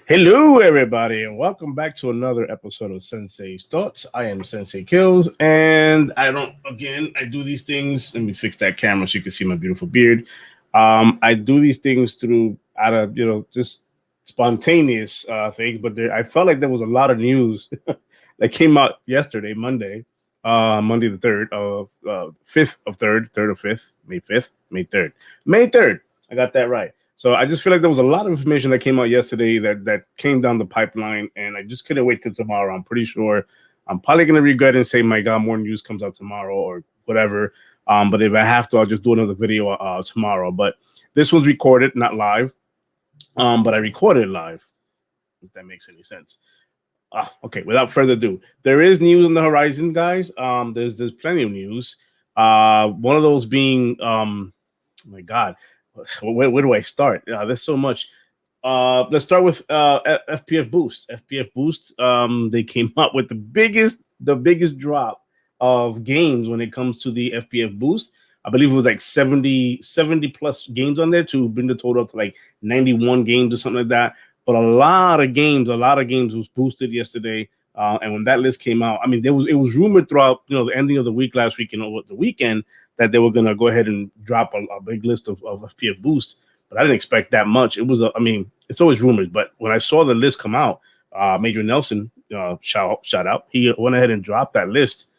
Hello, everybody, and welcome back to another episode of Sensei's Thoughts. I am Sensei Kills, and I do these things. Let me fix that camera so you can see my beautiful beard. I do these things through out of just spontaneous things, but I felt like there was a lot of news that came out yesterday, Monday, Monday the third of fifth of third of fifth, May 3rd. I got that right. So I just feel like there was a lot of information that came out yesterday that came down the pipeline, and I just couldn't wait till tomorrow. I'm pretty sure I'm probably gonna regret and say, "My God, more news comes out tomorrow or whatever." But if I have to, I'll just do another video tomorrow. But this was recorded, not live. But I recorded live. If that makes any sense. Okay. Without further ado, there is news on the horizon, guys. There's plenty of news. One of those being, oh my God, where do I start? There's so much. Let's start with FPS Boost. FPS Boost. They came up with the biggest drop of games when it comes to the FPS Boost. I believe it was like 70 plus games on there to bring the total up to like 91 games or something like that. But a lot of games was boosted yesterday. And when that list came out, I mean, it was rumored throughout the ending of the week last week and over the weekend that they were gonna go ahead and drop a big list of FPS Boost. But I didn't expect that much. It was, I mean, it's always rumored. But when I saw the list come out, Major Nelson, shout out, he went ahead and dropped that list.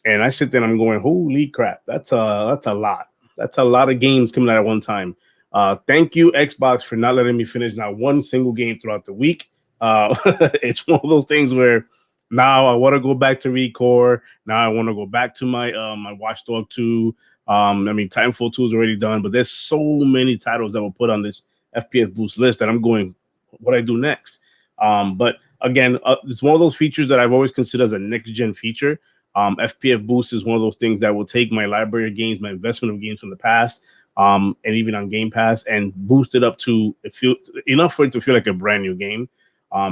And I sit there and I'm going, holy crap, that's a lot. That's a lot of games coming out at one time. Thank you, Xbox, for not letting me finish not one single game throughout the week. It's one of those things where now I want to go back to Recore. Now I want to go back to my Watchdog 2. I mean, Titanfall 2 is already done, but there's so many titles that were put on this FPS Boost list that I'm going, what do I do next? But again, it's one of those features that I've always considered as a next-gen feature. FPS Boost is one of those things that will take my library of games, my investment of games from the past, and even on Game Pass, and boost it up to enough for it to feel like a brand new game.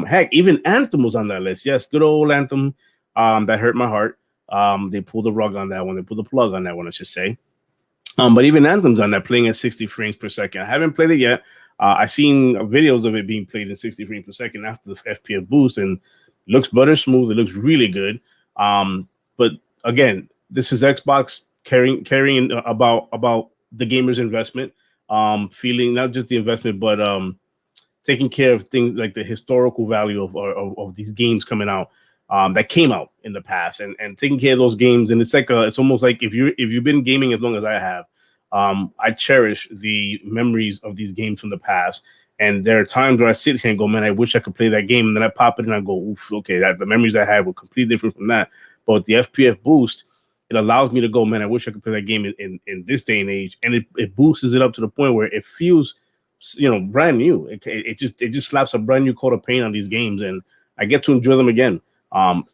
Heck, even Anthem was on that list. Yes, good old Anthem. That hurt my heart. They pulled the rug on that one. They pulled the plug on that one, I should say. But even Anthem's on that, playing at 60 frames per second. I haven't played it yet. I've seen videos of it being played in 60 frames per second after the FPS Boost, and it looks butter smooth. It looks really good. But again, this is Xbox caring about the gamer's investment, feeling not just the investment, but taking care of things like the historical value of these games coming out that came out in the past, and taking care of those games. And it's almost like if you've been gaming as long as I have, I cherish the memories of these games from the past. And there are times where I sit here and go, man, I wish I could play that game. And then I pop it and I go, oof, okay, the memories I had were completely different from that. But with the FPS Boost, it allows me to go, man, I wish I could play that game in this day and age. And it boosts it up to the point where it feels, brand new. It just slaps a brand new coat of paint on these games, and I get to enjoy them again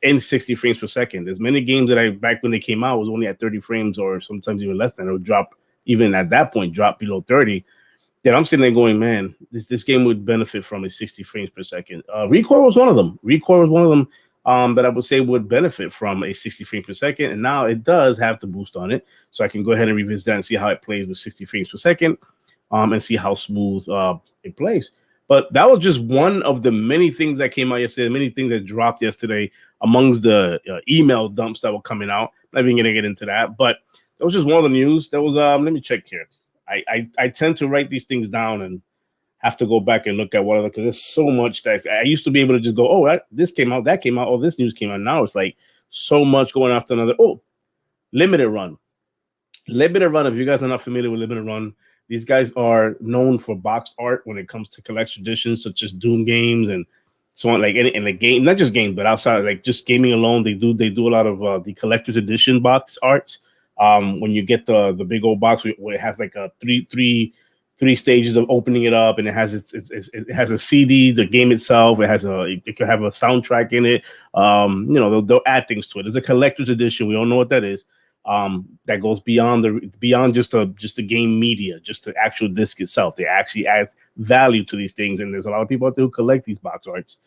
in 60 frames per second. There's many games that back when they came out, was only at 30 frames or sometimes even less than. It would drop, even at that point, drop below 30. Then I'm sitting there going, man, this game would benefit from a 60 frames per second. Recore was one of them. That I would say would benefit from a 60 frames per second. And now it does have the boost on it. So I can go ahead and revisit that and see how it plays with 60 frames per second, and see how smooth it plays. But that was just one of the many things that came out yesterday, many things that dropped yesterday amongst the email dumps that were coming out. I'm not even going to get into that. But that was just one of the news. That was, let me check here. I tend to write these things down and have to go back and look at what other, because there's so much that I used to be able to just go, oh, this came out, that came out, oh, this news came out. Now it's like so much going after another. Oh, Limited Run. Limited Run, if you guys are not familiar with Limited Run, these guys are known for box art when it comes to collection editions, such as Doom games and so on, like in the game, not just games, but outside, like just gaming alone. They do a lot of the collector's edition box arts. When you get the big old box where it has like a three stages of opening it up, and it has it has a CD, the game itself. It could have a soundtrack in it. They'll add things to it. It's a collector's edition. We all know what that is. That goes beyond just the game media, just the actual disc itself. They actually add value to these things, and there's a lot of people out there who collect these box arts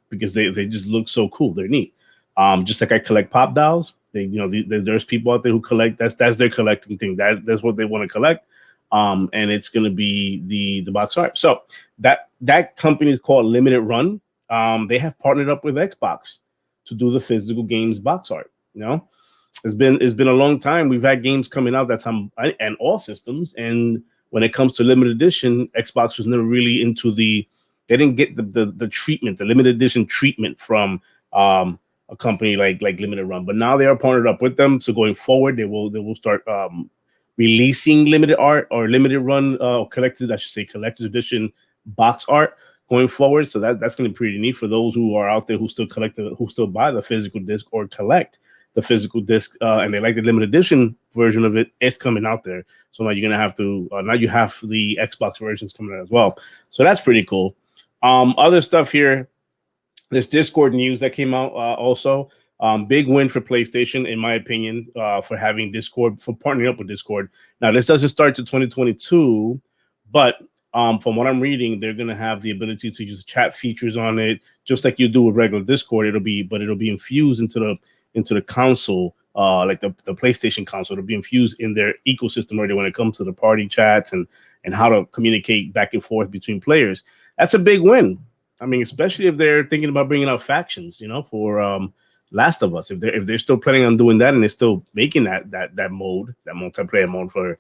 because they just look so cool. They're neat. Just like I collect pop dolls. There's people out there who collect. That's their collecting thing. That's what they want to collect. and it's going to be the box art. So that company is called Limited Run. They have partnered up with Xbox to do the physical games box art. You know, it's been a long time. We've had games coming out that's on and all systems, and when it comes to limited edition, Xbox was never really into the. They didn't get the treatment, the limited edition treatment from a company like Limited Run. But now they are partnered up with them. So going forward, they will start releasing limited art or limited run collector's edition box art going forward. So that's going to be pretty neat for those who are out there who still buy the physical disc or collect the physical disc and they like the limited edition version of it. It's coming out there. So now you're going to have to now you have the Xbox versions coming out as well. So that's pretty cool. Other stuff here, this Discord news that came out also. Big win for PlayStation, in my opinion, for having Discord, for partnering up with Discord. Now, this doesn't start to 2022, but from what I'm reading, they're going to have the ability to use chat features on it, just like you do with regular Discord. It'll be infused into the console, like the PlayStation console. It'll be infused in their ecosystem already when it comes to the party chats and how to communicate back and forth between players. That's a big win. I mean, especially if they're thinking about bringing out factions, for Last of Us. If they're still planning on doing that and they're still making that mode, that multiplayer mode for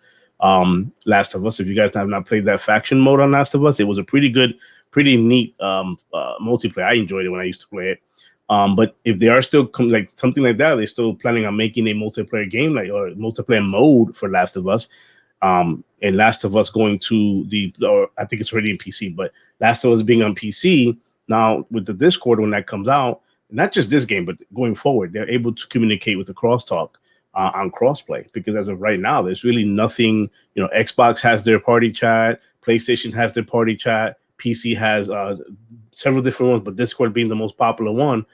Last of Us. If you guys have not played that faction mode on Last of Us, it was a pretty neat multiplayer. I enjoyed it when I used to play it. But if they are still like something like that, they're still planning on making a multiplayer game or multiplayer mode for Last of Us. And Last of Us going to I think it's already in PC, but Last of Us being on PC now with the Discord when that comes out, not just this game, but going forward, they're able to communicate with the crosstalk on crossplay. Because as of right now, there's really nothing. Xbox has their party chat, PlayStation has their party chat, PC has several different ones, but Discord being the most popular one.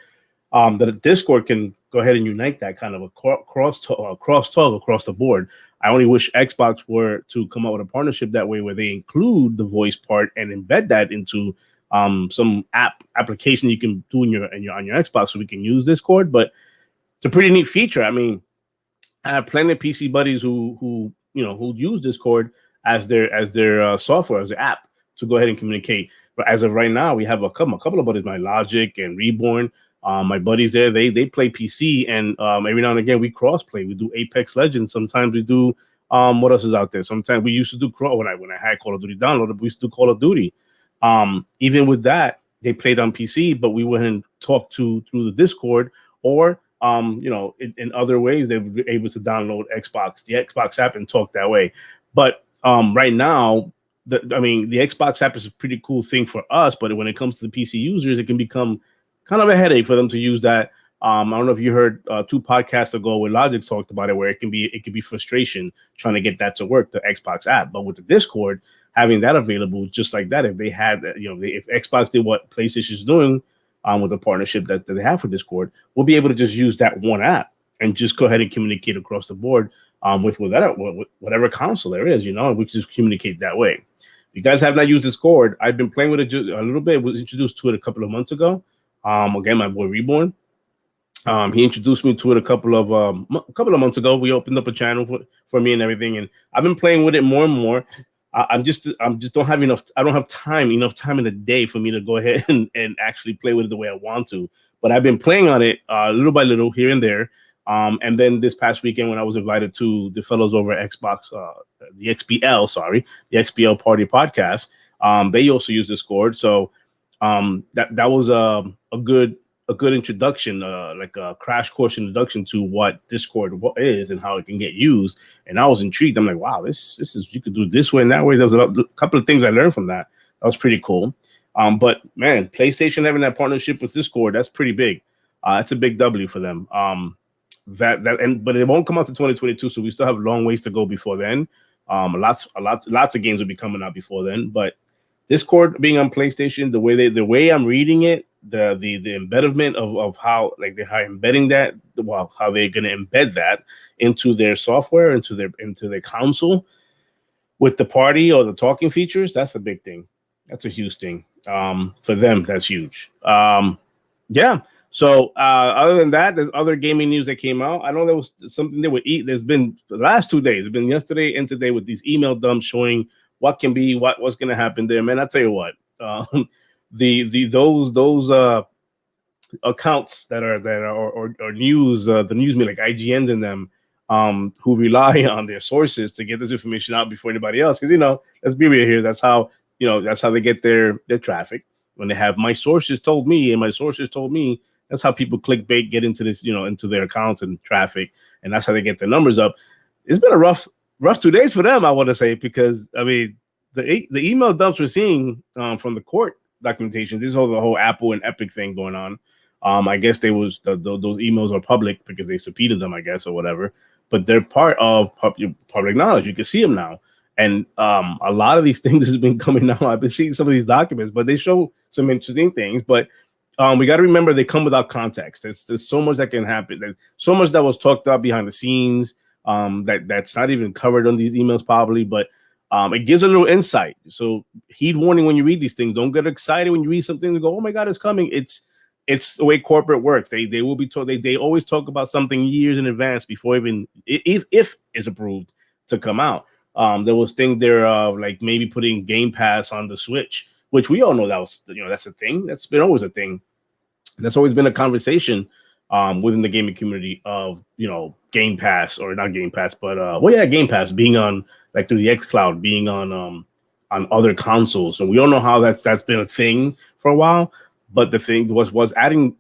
That Discord can go ahead and unite that kind of a crosstalk across the board. I only wish Xbox were to come out with a partnership that way where they include the voice part and embed that into some application you can do on your Xbox, so we can use Discord. But it's a pretty neat feature. I mean, I have plenty of PC buddies who use Discord as their software, as their app to go ahead and communicate. But as of right now, we have a couple of buddies, my Logic and Reborn. My buddies there, they play PC, and every now and again we cross play. We do Apex Legends. Sometimes we do what else is out there? Sometimes we used to do when I had Call of Duty downloaded, we used to do Call of Duty. Even with that, they played on PC, but we went and talked through the Discord, or in other ways they were able to download the Xbox app and talk that way. But right now, the Xbox app is a pretty cool thing for us, but when it comes to the PC users, it can become kind of a headache for them to use that. I don't know if you heard 2 podcasts ago where Logic talked about it, where it can be frustration trying to get that to work, the Xbox app. But with the Discord, having that available just like that, if they had, if Xbox did what PlayStation is doing with the partnership that they have for Discord, we'll be able to just use that one app and just go ahead and communicate across the board with whatever console there is, and we can just communicate that way. If you guys have not used Discord, I've been playing with it a little bit. Was introduced to it a couple of months ago. Again, my boy Reborn. He introduced me to it a couple of months ago. We opened up a channel for me and everything, and I've been playing with it more and more. I don't have enough time in the day for me to go ahead and actually play with it the way I want to. But I've been playing on it little by little here and there. And then this past weekend when I was invited to the fellows over at Xbox, the XBL Party Podcast, they also use Discord. So that was a good introduction, like a crash course introduction to what Discord is and how it can get used. And I was intrigued. I'm like, wow, this is, you could do this way and that way. There was a couple of things I learned from that. That was pretty cool. But man, PlayStation having that partnership with Discord, that's pretty big. That's a big W for them. But it won't come out to 2022, so we still have long ways to go before then. Lots of games will be coming out before then. But Discord being on PlayStation, the way I'm reading it, the embedment of how they're embedding that, how they're going to embed that into their software, into their console with the party or the talking features, that's a big thing. That's a huge thing. For them, that's huge. Yeah. So other than that, there's other gaming news that came out. I know there was something they would eat. There's been the last 2 days. It's been yesterday and today with these email dumps showing what can be, what's going to happen there. Man, I tell you what, the those accounts or news, the news media like IGNs and them, who rely on their sources to get this information out before anybody else. Because let's be real here. That's how they get their traffic. When they have my sources told me and my sources told me, that's how people clickbait, get into this, into their accounts and traffic, and that's how they get their numbers up. It's been a rough 2 days for them, I want to say, because I mean the email dumps we're seeing from the court documentation. This is the whole Apple and Epic thing going on. I guess those emails are public because they subpoenaed them, I guess, or whatever. But they're part of public knowledge. You can see them now. And a lot of these things has been coming out. I've been seeing some of these documents, but they show some interesting things. But we got to remember they come without context. There's so much that can happen. There's so much that was talked about behind the scenes that's not even covered on these emails probably. But it gives a little insight. So heed warning when you read these things. Don't get excited when you read something and go, "Oh my God, it's coming." It's the way corporate works. They will be told. They always talk about something years in advance before even if it's approved to come out. There was things there of like maybe putting Game Pass on the Switch, which we all know that's a thing. That's been always a thing. That's always been a conversation within the gaming community of Game Pass, or not Game Pass, but Game Pass being on like through the xCloud, being on other consoles. So we all know how that's been a thing for a while. But the thing was adding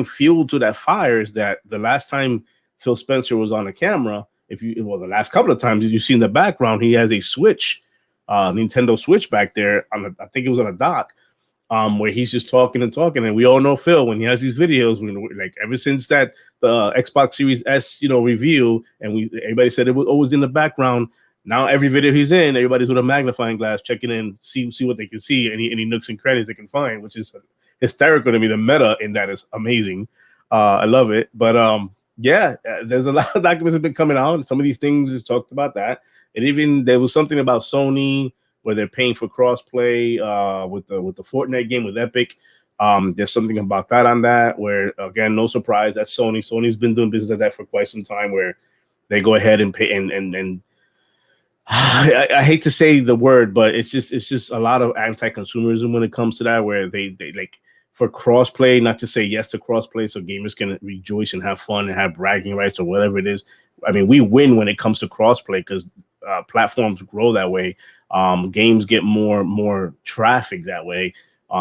fuel to that fire is that the last time Phil Spencer was on the camera, the last couple of times, you see in the background, he has a Switch, Nintendo Switch back there I think it was on a dock, where he's just talking and talking. And we all know Phil, when he has these videos, like ever since that the Xbox Series S, review, and everybody said it was always in the background. Now every video he's in, everybody's with a magnifying glass checking in, see what they can see, any nooks and crannies they can find, which is hysterical to me. The meta in that is amazing. I love it. But there's a lot of documents have been coming out. Some of these things is talked about that. And even there was something about Sony where they're paying for crossplay with the Fortnite game with Epic. There's something about that on that where, again, no surprise, that's Sony. Sony's been doing business like that for quite some time, where they go ahead and pay and I hate to say the word, but it's just a lot of anti-consumerism when it comes to that, where they like for crossplay, not to say yes to crossplay so gamers can rejoice and have fun and have bragging rights or whatever it is. I mean, we win when it comes to crossplay because platforms grow that way. Games get more traffic that way.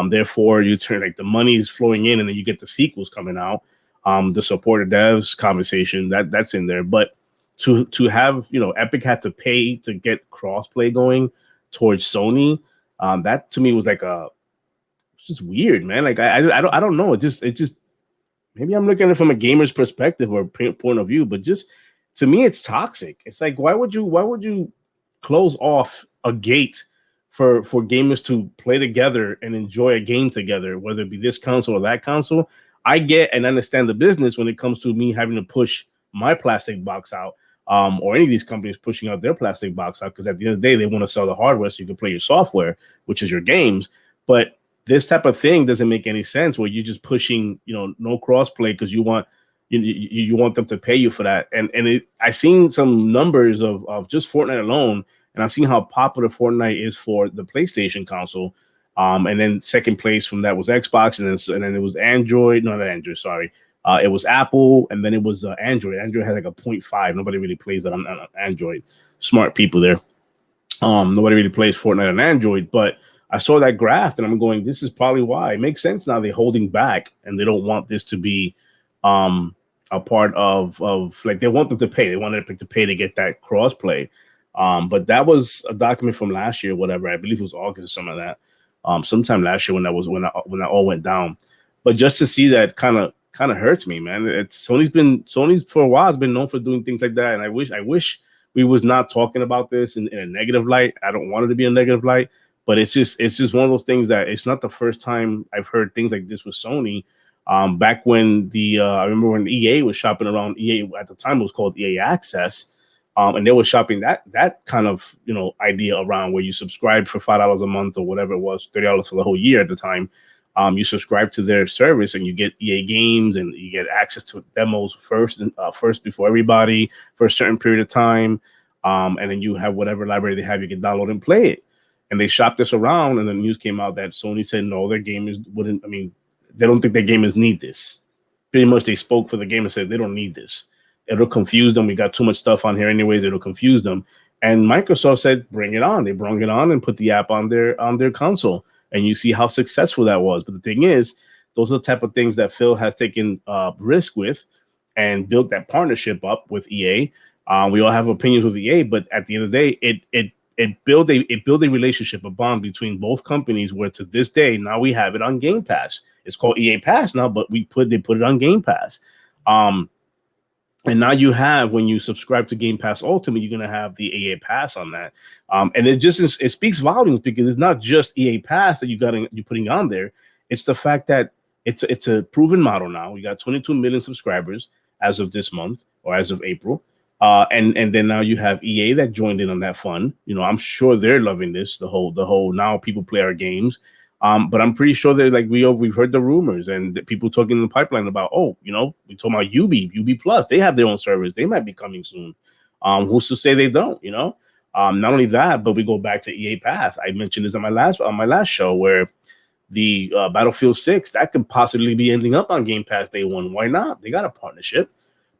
Therefore, you turn like the money is flowing in, and then you get the sequels coming out. The supported devs conversation that's in there, but to have Epic had to pay to get crossplay going towards Sony, that to me was like it's just weird, man. Like I don't know. It just maybe I'm looking at it from a gamer's perspective or point of view, but just to me it's toxic. It's like why would you close off a gate for gamers to play together and enjoy a game together, whether it be this console or that console? I get and understand the business when it comes to me having to push my plastic box out. Or any of these companies pushing out their plastic box out, because at the end of the day, they want to sell the hardware so you can play your software, which is your games. But this type of thing doesn't make any sense where you're just pushing, no crossplay because you want them to pay you for that. And I seen some numbers of just Fortnite alone, and I've seen how popular Fortnite is for the PlayStation console. And then second place from that was Xbox, and then it was Android. No, not Android. Sorry. It was Apple, and then it was Android. Android had like a 0.5. Nobody really plays that on Android. Smart people there. Nobody really plays Fortnite on Android, but I saw that graph, and I'm going, this is probably why. It makes sense now. They're holding back, and they don't want this to be a part of like they want them to pay. They want Epic to pay to get that crossplay. But that was a document from last year, whatever. I believe it was August or something like that. Sometime last year when that all went down. But just to see that kind of hurts me, man. Sony's for a while has been known for doing things like that, and I wish we was not talking about this in a negative light. I don't want it to be a negative light, but it's just one of those things that it's not the first time I've heard things like this with Sony. Back when I remember when EA was shopping around, EA at the time it was called EA Access, and they were shopping that kind of idea around where you subscribe for $5 a month or whatever it was, $30 for the whole year at the time. You subscribe to their service and you get EA games and you get access to demos first before everybody for a certain period of time. And then you have whatever library they have, you can download and play it. And they shopped this around, and the news came out that Sony said no, their gamers wouldn't. I mean, they don't think their gamers need this. Pretty much, they spoke for the game and said they don't need this. It'll confuse them. We got too much stuff on here, anyways. It'll confuse them. And Microsoft said, "Bring it on." They brought it on and put the app on their console, and you see how successful that was. But the thing is, those are the type of things that Phil has taken risk with and built that partnership up with EA. We all have opinions with EA, but at the end of the day, it built a relationship, a bond between both companies, where to this day now we have it on Game Pass. It's called EA Pass now, but they put it on Game Pass. And now you have, when you subscribe to Game Pass Ultimate, you're gonna have the EA Pass on that. And it speaks volumes, because it's not just EA Pass that you're putting on there. It's the fact that it's a proven model now. We got 22 million subscribers as of this month, or as of April. And then now you have EA that joined in on that fun. You know, I'm sure they're loving this. The whole now people play our games. But I'm pretty sure they're like, we've heard the rumors and the people talking in the pipeline about, we talking about UB Plus. They have their own servers. They might be coming soon. Who's to say they don't? Not only that, but we go back to EA Pass. I mentioned this on my last show, where the Battlefield 6 that could possibly be ending up on Game Pass day one. Why not? They got a partnership.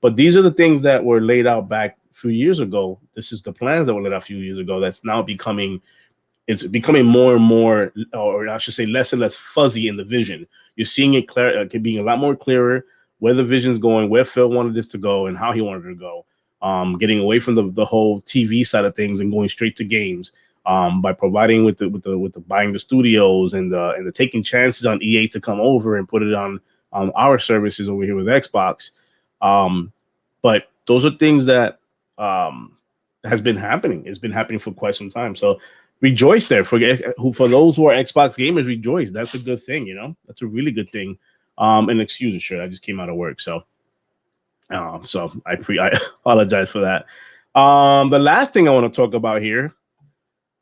But these are the things that were laid out back a few years ago. This is the plans that were laid out a few years ago. That's now becoming more and more, or I should say less and less fuzzy in the vision. You're seeing it clear, being a lot more clearer where the vision's going, where Phil wanted this to go, and how he wanted it to go. Getting away from the whole TV side of things and going straight to games. By providing with the buying the studios and the taking chances on EA to come over and put it on our services over here with Xbox. But those are things that has been happening. It's been happening for quite some time. So rejoice there for those who are Xbox gamers. Rejoice. That's a good thing. That's a really good thing. And excuse the shirt. I just came out of work, so I apologize for that. The last thing I want to talk about here.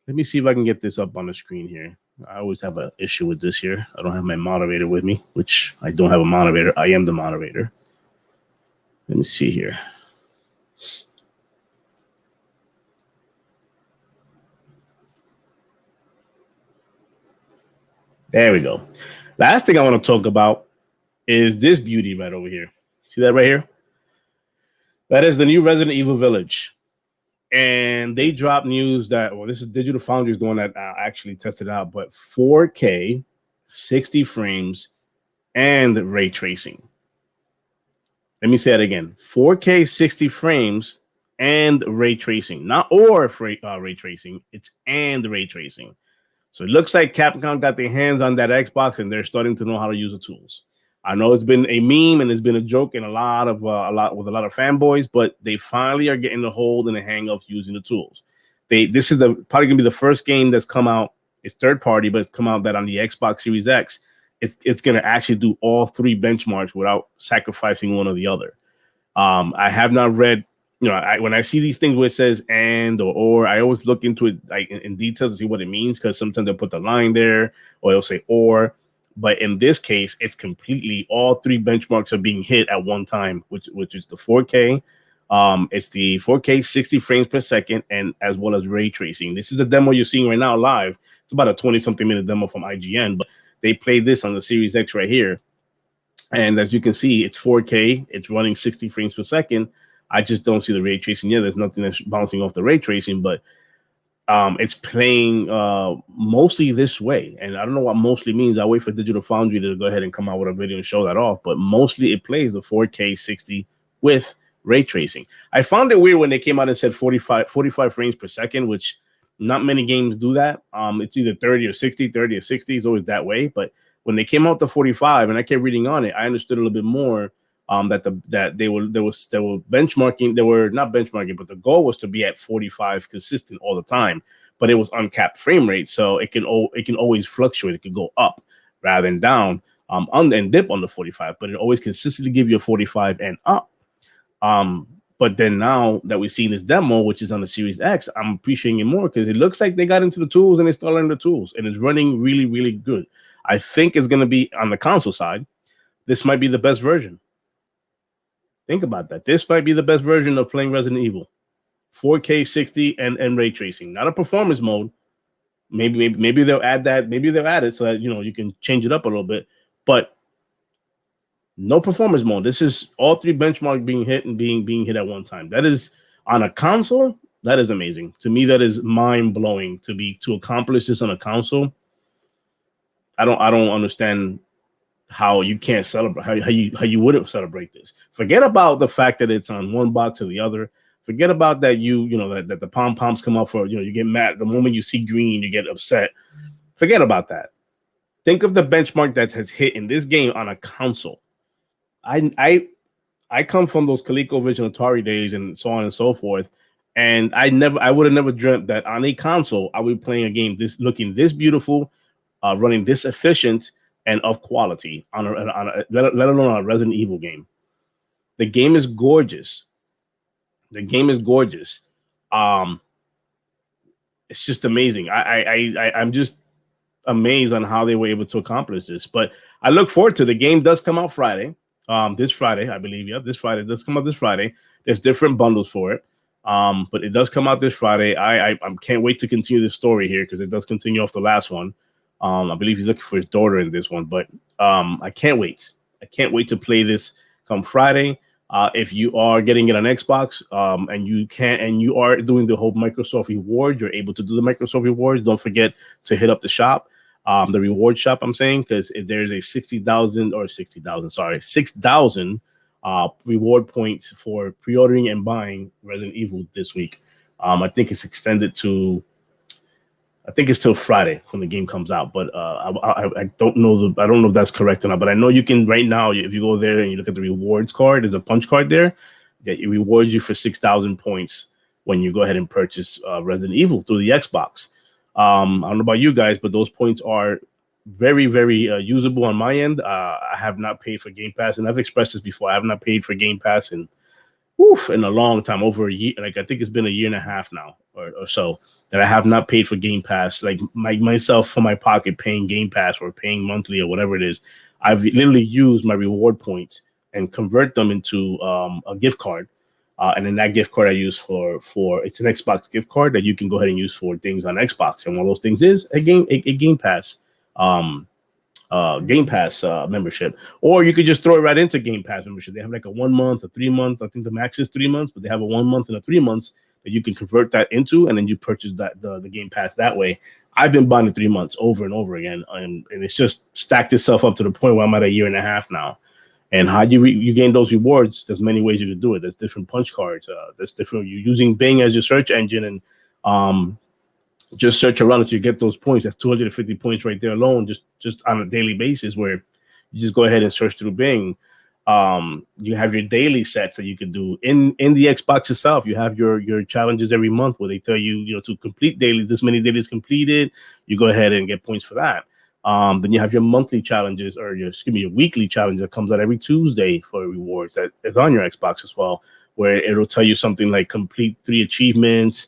Let me see if I can get this up on the screen here. I always have an issue with this here. I don't have my moderator with me, which I don't have a moderator. I am the moderator. Let me see here. There we go. Last thing I want to talk about is this beauty right over here. See that right here? That is the new Resident Evil Village. And they dropped news that, this is Digital Foundry is the one that actually tested out, but 4K, 60 frames, and ray tracing. Let me say that again. 4K 60 frames and ray tracing. Not ray tracing. It's and ray tracing. So it looks like Capcom got their hands on that Xbox and they're starting to know how to use the tools. I know it's been a meme and it's been a joke and a lot with a lot of fanboys, but they finally are getting the hold and the hang of using the tools. This is probably gonna be the first game that's come out. It's third party, but it's come out that on the Xbox Series X. It's going to actually do all three benchmarks without sacrificing one or the other. I have not read, when I see these things where it says and or, I always look into it like in details to see what it means, because sometimes they'll put the line there or they'll say or. But in this case, it's completely all three benchmarks are being hit at one time, which is the 4K. It's the 4K 60 frames per second, and as well as ray tracing. This is the demo you're seeing right now live. It's about a 20-something minute demo from IGN, but they played this on the Series X right here. And as you can see, it's 4K. It's running 60 frames per second. I just don't see the ray tracing yet. There's nothing that's bouncing off the ray tracing, but it's playing mostly this way. And I don't know what mostly means. I wait for Digital Foundry to go ahead and come out with a video and show that off. But mostly it plays the 4K 60 with ray tracing. I found it weird when they came out and said 45 frames per second, which not many games do that. It's either 30 or 60. It's always that way. But when they came out to 45, and I kept reading on it, I understood a little bit more that they were benchmarking. They were not benchmarking, but the goal was to be at 45 consistent all the time. But it was uncapped frame rate, so it can always fluctuate. It could go up rather than down, and dip on the 45. But it always consistently give you a 45 and up. But then now that we've seen this demo, which is on the Series X, I'm appreciating it more because it looks like they got into the tools and they started learning the tools, and it's running really, really good. I think is going to be on the console side. This might be the best version. Think about that. This might be the best version of playing Resident Evil. 4K 60 and ray tracing, not a performance mode. Maybe they'll add that. Maybe they'll add it so that you can change it up a little bit, but no performance mode. This is all three benchmarks being hit and being hit at one time. That is on a console. That is amazing to me. That is mind blowing to accomplish this on a console. I don't understand how you can't celebrate, how you wouldn't celebrate this. Forget about the fact that it's on one box or the other. Forget about that that the pom-poms come up for, you get mad. The moment you see green, you get upset. Forget about that. Think of the benchmark that has hit in this game on a console. I come from those ColecoVision Atari days and so on and so forth. And I would have never dreamt that on a console, I would be playing a game looking this beautiful, running this efficient, and of quality let alone on a Resident Evil game. The game is gorgeous. It's just amazing. I'm just amazed on how they were able to accomplish this. But I look forward to the game. Does come out Friday. This Friday, I believe. Yeah, this Friday. It does come out this Friday. There's different bundles for it. But it does come out this Friday. I can't wait to continue the story here because it does continue off the last one. I believe he's looking for his daughter in this one, but I can't wait. I can't wait to play this come Friday. If you are getting it on Xbox, and you are doing the whole Microsoft reward, you're able to do the Microsoft rewards. Don't forget to hit up the shop, the reward shop. I'm saying because if there's a 6,000 reward points for pre-ordering and buying Resident Evil this week. I think it's extended to. I think it's till Friday when the game comes out, but I don't know. I don't know if that's correct or not. But I know you can right now. If you go there and you look at the rewards card, there's a punch card there that it rewards you for 6,000 points when you go ahead and purchase Resident Evil through the Xbox. I don't know about you guys, but those points are very, very usable on my end. I have not paid for Game Pass, and I've expressed this before. I have not paid for Game Pass in a long time, over a year. Like I think it's been a year and a half now or so that I have not paid for Game Pass. Like myself from my pocket paying Game Pass or paying monthly or whatever it is. I've literally used my reward points and convert them into a gift card. And then that gift card I use for it's an Xbox gift card that you can go ahead and use for things on Xbox. And one of those things is a Game Pass. Game Pass membership, or you could just throw it right into Game Pass membership. They have like a 1 month, a 3 month. I think the max is 3 months, but they have a 1 month and a 3 months that you can convert that into, and then you purchase that the Game Pass that way. I've been buying the 3 months over and over again, and it's just stacked itself up to the point where I'm at a year and a half now. And how you gain those rewards? There's many ways you can do it. There's different punch cards. There's different. You're using Bing as your search engine, and just search around until you get those points. That's 250 points right there alone, just on a daily basis, where you just go ahead and search through Bing. You have your daily sets that you can do in the Xbox itself. You have your challenges every month where they tell you, to complete daily, this many dailies completed. You go ahead and get points for that. Then you have your monthly challenges, or your weekly challenge that comes out every Tuesday for rewards that is on your Xbox as well, where it'll tell you something like complete 3 achievements.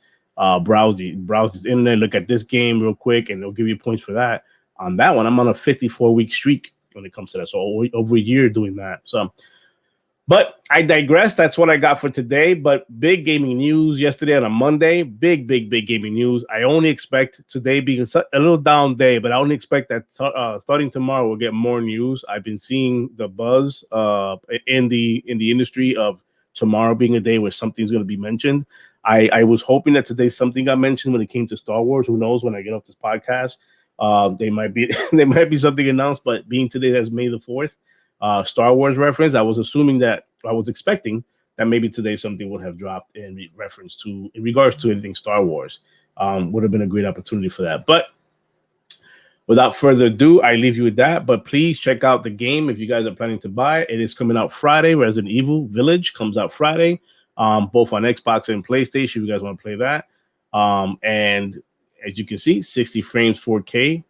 Browse this internet, look at this game real quick, and they'll give you points for that. On that one, I'm on a 54-week streak when it comes to that, so over a year doing that. So, but I digress. That's what I got for today. But big gaming news yesterday on a Monday. Big gaming news. I only expect today being a little down day, but I only expect that starting tomorrow we'll get more news. I've been seeing the buzz in the industry of tomorrow being a day where something's going to be mentioned. I was hoping that today something got mentioned when it came to Star Wars. Who knows? When I get off this podcast, they might be something announced. But being today that's May the 4th, Star Wars reference, I was expecting that maybe today something would have dropped in regards to anything Star Wars. Would have been a great opportunity for that. But without further ado, I leave you with that. But please check out the game if you guys are planning to buy it. It is coming out Friday. Resident Evil Village comes out Friday. Both on Xbox and PlayStation, if you guys want to play that. And as you can see, 60 frames, 4K,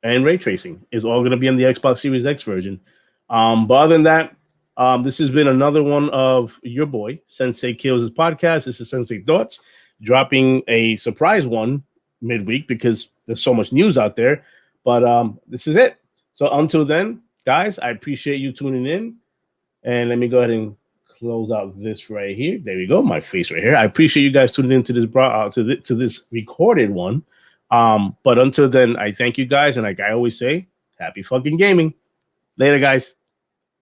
and ray tracing is all going to be on the Xbox Series X version. But other than that, this has been another one of your boy, Sensei Kills' podcast. This is Sensei Thoughts, dropping a surprise one midweek because there's so much news out there. But this is it. So until then, guys, I appreciate you tuning in. And let me go ahead and close out this right here. There we go, my face right here. I appreciate you guys tuning into this to this recorded one. But until then, I thank you guys, and like I always say, happy fucking gaming. Later, guys.